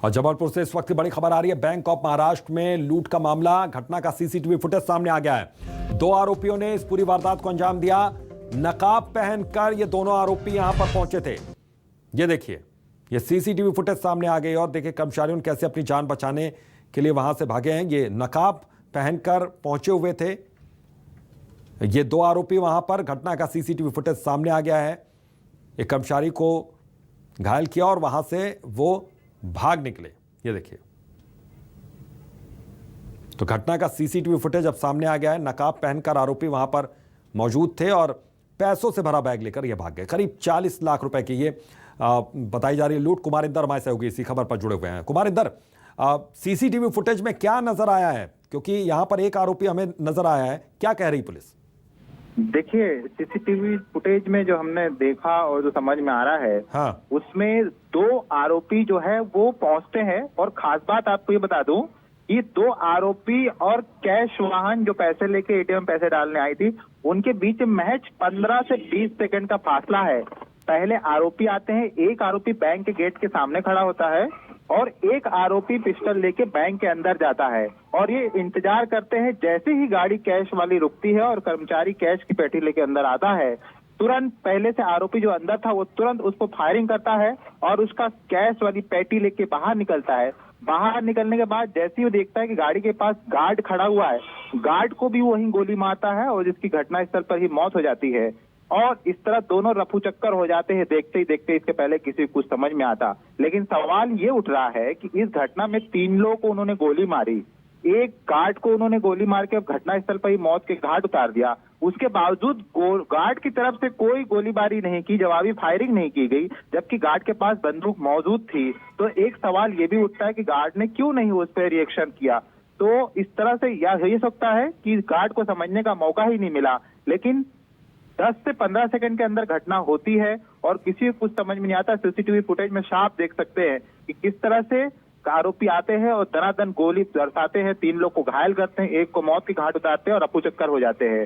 और जबलपुर से इस वक्त की बड़ी खबर आ रही है। बैंक ऑफ महाराष्ट्र में लूट का मामला, घटना का सीसीटीवी फुटेज सामने आ गया है। दो आरोपियों ने इस पूरी वारदात को अंजाम दिया। नकाब पहनकर ये दोनों आरोपी यहां पर पहुंचे थे। ये देखिए, ये सीसीटीवी फुटेज सामने आ गई और देखिए कर्मचारियों ने कैसे अपनी जान बचाने के लिए वहां से भागे हैं। ये नकाब पहनकर पहुंचे हुए थे ये दो आरोपी। वहां पर घटना का सीसीटीवी फुटेज सामने आ गया है। एक कर्मचारी को घायल किया और वहां से वो भाग निकले। ये देखिए, तो घटना का सीसीटीवी फुटेज अब सामने आ गया है। नकाब पहनकर आरोपी वहां पर मौजूद थे और पैसों से भरा बैग लेकर ये भाग गए। करीब 40 लाख रुपए की ये बताई जा रही है लूट। कुमार इंदर हमारे सहयोगी इसी खबर पर जुड़े हुए हैं। कुमार इंदर, सीसीटीवी फुटेज में क्या नजर आया है? क्योंकि यहां पर एक आरोपी हमें नजर आया है, क्या कह रही पुलिस? देखिए, सीसीटीवी फुटेज में जो हमने देखा और जो समझ में आ रहा है, हाँ, उसमें दो आरोपी जो है वो पहुंचते हैं। और खास बात आपको ये बता दूं, ये दो आरोपी और कैश वाहन जो पैसे लेके एटीएम पैसे डालने आई थी, उनके बीच महज 15 से 20 सेकंड का फासला है। पहले आरोपी आते हैं, एक आरोपी बैंक के गेट के सामने खड़ा होता है और एक आरोपी पिस्टल लेके बैंक के अंदर जाता है और ये इंतजार करते हैं। जैसे ही गाड़ी कैश वाली रुकती है और कर्मचारी कैश की पेटी लेके अंदर आता है, तुरंत पहले से आरोपी जो अंदर था वो तुरंत उसको फायरिंग करता है और उसका कैश वाली पेटी लेके बाहर निकलता है। बाहर निकलने के बाद जैसे ही वो देखता है कि गाड़ी के पास गार्ड खड़ा हुआ है, गार्ड को भी वहीं गोली मारता है और जिसकी घटनास्थल पर ही मौत हो जाती है। और इस तरह दोनों रफू चक्कर हो जाते हैं। देखते ही देखते इसके पहले किसी को कुछ समझ में आता, लेकिन सवाल ये उठ रहा है कि इस घटना में 3 लोगों को उन्होंने गोली मारी, एक गार्ड को उन्होंने गोली मार के घटनास्थल पर ही मौत के घाट उतार दिया। उसके बावजूद गार्ड की तरफ से कोई गोलीबारी नहीं की, जवाबी फायरिंग नहीं की गई, जबकि गार्ड के पास बंदूक मौजूद थी। तो एक सवाल ये भी उठता है कि गार्ड ने क्यों नहीं उस पर रिएक्शन किया। तो इस तरह से यह हो सकता है कि गार्ड को समझने का मौका ही नहीं मिला। लेकिन 10 से 15 सेकंड के अंदर घटना होती है और किसी को कुछ समझ में नहीं आता। सीसीटीवी फुटेज में साफ देख सकते हैं कि किस तरह से आरोपी आते हैं और दनादन गोली बरसाते हैं, 3 लोग को घायल करते हैं, एक को मौत की घाट उतारते हैं और रफू चक्कर हो जाते हैं।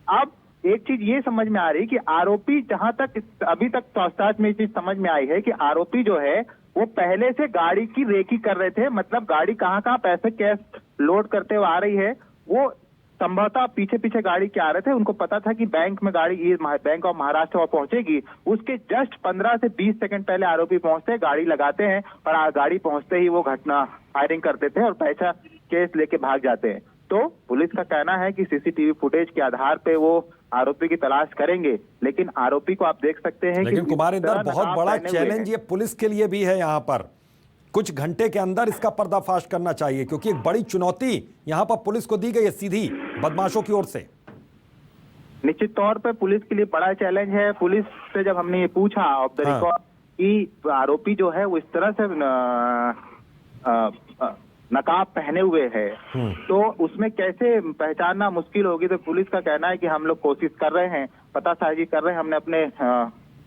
अब एक चीज ये समझ में आ रही कि आरोपी, जहां तक अभी तक पूछताछ में ये चीज समझ में आई है कि आरोपी जो है वो पहले से गाड़ी की रेकी कर रहे थे। मतलब गाड़ी कहाँ पैसे कैश लोड करते हुए आ रही है, वो संभवतः पीछे पीछे गाड़ी के आ रहे थे। उनको पता था कि बैंक में गाड़ी, ये बैंक ऑफ महाराष्ट्र वहां पहुंचेगी। उसके जस्ट 15 से 20 सेकंड पहले आरोपी पहुंचते हैं, गाड़ी लगाते हैं और गाड़ी पहुंचते ही वो घटना फायरिंग कर देते हैं और पैसा केस लेके भाग जाते हैं। तो पुलिस का कहना है कि सीसीटीवी फुटेज के आधार पे वो आरोपी की तलाश करेंगे, लेकिन आरोपी को आप देख सकते हैं। लेकिन कुमार इंदर, बहुत बड़ा चैलेंज ये पुलिस के लिए भी है। यहाँ पर कुछ घंटे के अंदर इसका पर्दाफाश करना चाहिए, क्योंकि एक बड़ी चुनौती यहाँ पर पुलिस को दी गई है सीधी बदमाशों की ओर से। निश्चित तौर पे पुलिस के लिए बड़ा चैलेंज है। पुलिस से जब हमने ये पूछा ऑफ द रिकॉर्ड कि आरोपी जो है वो इस तरह से नकाब पहने हुए है, तो उसमें कैसे पहचानना मुश्किल होगी। तो पुलिस का कहना है कि हम लोग कोशिश कर रहे हैं, पतासाजी कर रहे हैं, हमने अपने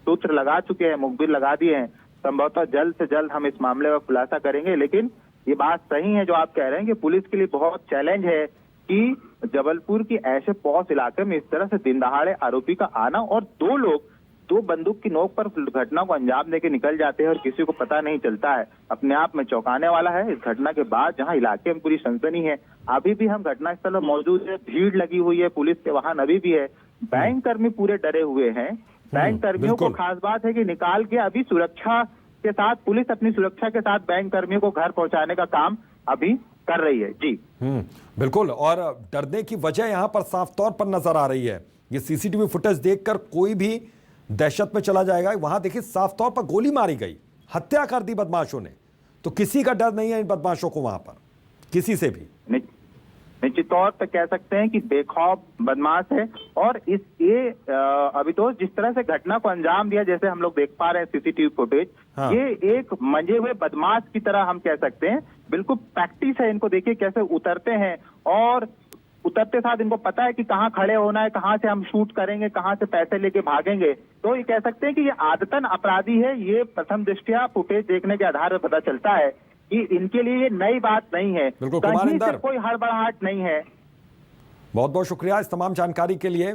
सूत्र लगा चुके हैं, मुखबिर लगा दिए हैं। संभवतः जल्द से जल्द हम इस मामले का खुलासा करेंगे। लेकिन ये बात सही है जो आप कह रहे हैं कि पुलिस के लिए बहुत चैलेंज है कि जबलपुर की ऐसे पॉश इलाके में इस तरह से दिन दहाड़े आरोपी का आना और 2 लोग 2 बंदूक की नोक पर घटना को अंजाम देके निकल जाते हैं और किसी को पता नहीं चलता है, अपने आप में चौंकाने वाला है। इस घटना के बाद जहां इलाके में पूरी सनसनी है, अभी भी हम घटनास्थल पर मौजूद है, भीड़ लगी हुई है, पुलिस के वाहन अभी भी है, बैंक कर्मी पूरे डरे हुए हैं। बैंक कर्मियों को खास बात है कि निकाल के अभी सुरक्षा के साथ, पुलिस अपनी सुरक्षा के साथ बैंक कर्मियों को घर पहुंचाने का काम अभी कर रही है। जी बिल्कुल, और डरने की वजह यहां पर साफ तौर पर नजर आ रही है। ये सीसीटीवी फुटेज देखकर कोई भी दहशत में चला जाएगा। वहां देखिए, साफ तौर पर गोली मारी गई, हत्या कर दी बदमाशों ने। तो किसी का डर नहीं है इन बदमाशों को वहां पर, किसी से भी। निश्चित तौर पर कह सकते हैं कि बेखौफ बदमाश है। और ये अभी तो जिस तरह से घटना को अंजाम दिया, जैसे हम लोग देख पा रहे हैं सीसीटीवी फुटेज, ये एक मंजे हुए बदमाश की तरह हम कह सकते हैं। बिल्कुल प्रैक्टिस है। इनको देखिए कैसे उतरते हैं और उतरते साथ इनको पता है कि कहाँ खड़े होना है, कहाँ से हम शूट करेंगे, कहाँ से पैसे लेके भागेंगे। तो ये कह सकते हैं कि ये आदतन अपराधी है। ये प्रथम दृष्टया फुटेज देखने के आधार पर पता चलता है कि इनके लिए ये नई बात नहीं है, कहीं से कोई हड़बड़ाहट नहीं है। बहुत बहुत शुक्रिया इस तमाम जानकारी के लिए।